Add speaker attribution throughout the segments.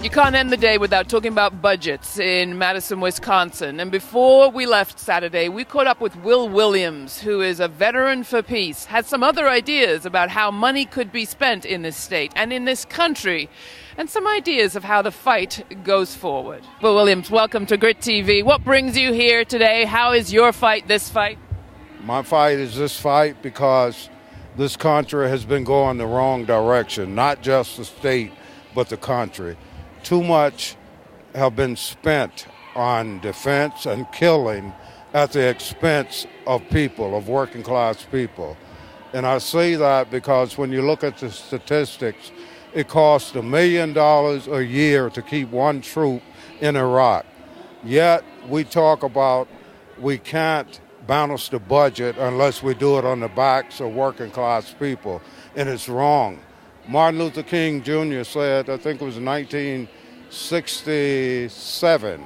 Speaker 1: You can't end the day without talking about budgets in Madison, Wisconsin. And before we left Saturday, we caught up with Will Williams, who is a veteran for peace, has some other ideas about how money could be spent in this state and in this country, and some ideas of how the fight goes forward. Will Williams, welcome to GRITtv. What brings you here today? How is your fight this fight?
Speaker 2: My fight is this fight because this country has been going the wrong direction, not just the state, but the country. Too much have been spent on defense and killing at the expense of people, of working class people. And I say that because when you look at the statistics, it costs $1 million a year to keep one troop in Iraq. Yet we talk about we can't balance the budget unless we do it on the backs of working class people, and it's wrong. Martin Luther King Jr. said, I think it was 1967,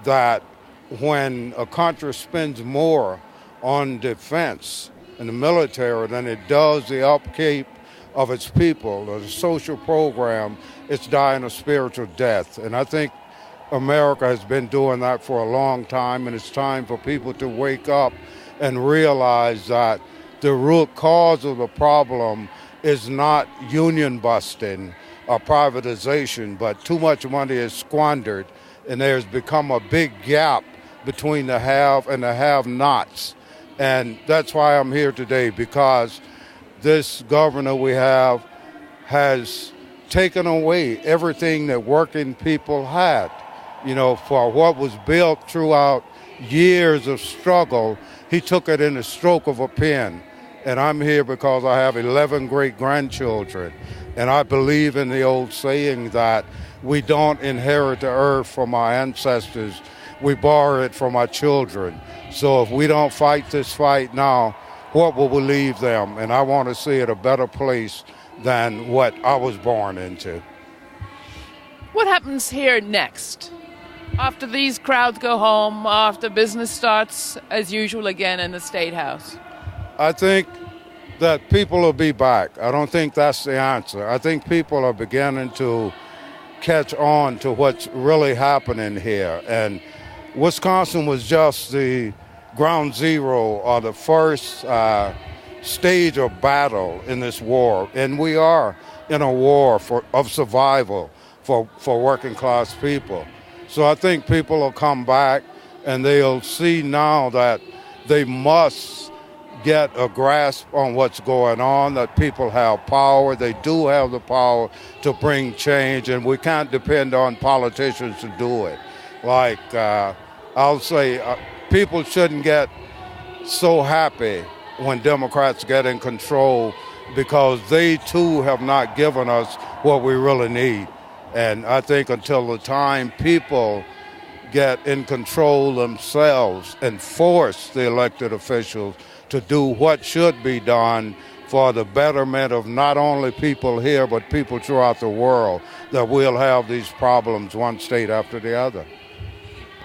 Speaker 2: that when a country spends more on defense and the military than it does the upkeep of its people or the social program, it's dying a spiritual death. And I think America has been doing that for a long time, and it's time for people to wake up and realize that the root cause of the problem is not union busting or privatization, but too much money is squandered, and there's become a big gap between the have and the have-nots. And that's why I'm here today, because this governor we have has taken away everything that working people had. You know, for what was built throughout years of struggle, he took it in the stroke of a pen. And I'm here because I have 11 great-grandchildren. And I believe in the old saying that we don't inherit the earth from our ancestors, we borrow it from our children. So if we don't fight this fight now, what will we leave them? And I want to see it a better place than what I was born into.
Speaker 1: What happens here next? After these crowds go home, after business starts as usual again in the State House?
Speaker 2: I think that people will be back. I don't think that's the answer. I think people are beginning to catch on to what's really happening here. And Wisconsin was just the ground zero or the first stage of battle in this war. And we are in a war of survival for working class people. So I think people will come back and they'll see now that they must get a grasp on what's going on, that people have power. They do have the power to bring change, and we can't depend on politicians to do it. Like, I'll say, people shouldn't get so happy when Democrats get in control, because they too have not given us what we really need. And I think until the time people get in control themselves and force the elected officials to do what should be done for the betterment of not only people here, but people throughout the world, that we'll have these problems one state after the other.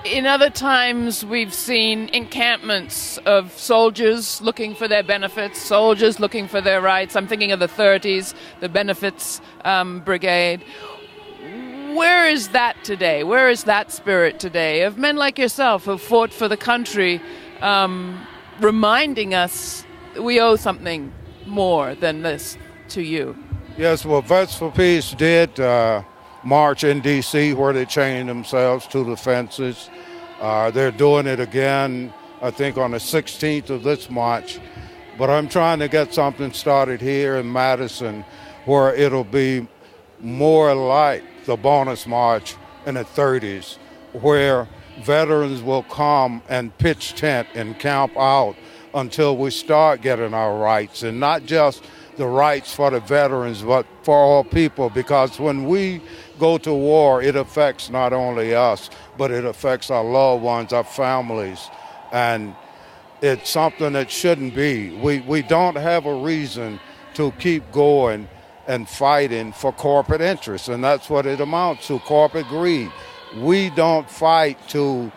Speaker 1: In other times, we've seen encampments of soldiers looking for their benefits, soldiers looking for their rights. I'm thinking of the 30s, the Benefits Brigade. Where is that today? Where is that spirit today of men like yourself who fought for the country, reminding us we owe something more than this to you?
Speaker 2: Yes, well, Vets for Peace did march in D.C. where they chained themselves to the fences. They're doing it again, I think, on the 16th of this March. But I'm trying to get something started here in Madison where it'll be more like the bonus march in the 30s, where veterans will come and pitch tent and camp out until we start getting our rights, and not just the rights for the veterans, but for all people, because when we go to war, it affects not only us, but it affects our loved ones, our families, and it's something that shouldn't be. We don't have a reason to keep going and fighting for corporate interests, and that's what it amounts to, corporate greed. We don't fight to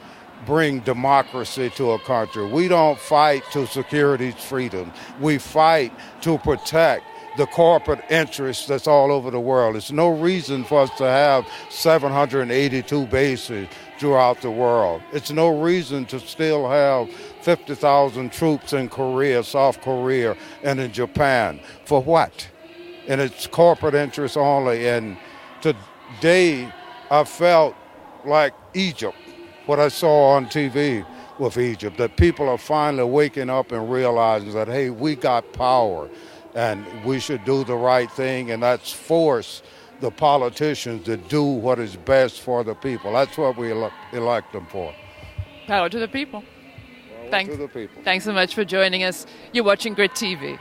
Speaker 2: bring democracy to a country. We don't fight to secure these freedoms. We fight to protect the corporate interests that's all over the world. There's no reason for us to have 782 bases throughout the world. It's no reason to still have 50,000 troops in Korea, South Korea, and in Japan. For what? And it's corporate interests only. And today, I felt like Egypt, what I saw on TV with Egypt, that people are finally waking up and realizing that, hey, we got power and we should do the right thing, and that's force the politicians to do what is best for the people. That's what we elect them for.
Speaker 1: Power to the people.
Speaker 2: Power to the people.
Speaker 1: Thanks so much for joining us. You're watching GRITtv.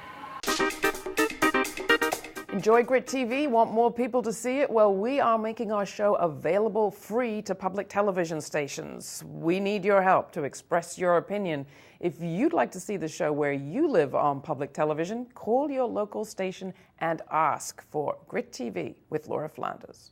Speaker 1: Enjoy GRITtv? Want more people to see it? Well, we are making our show available free to public television stations. We need your help to express your opinion. If you'd like to see the show where you live on public television, call your local station and ask for GRITtv with Laura Flanders.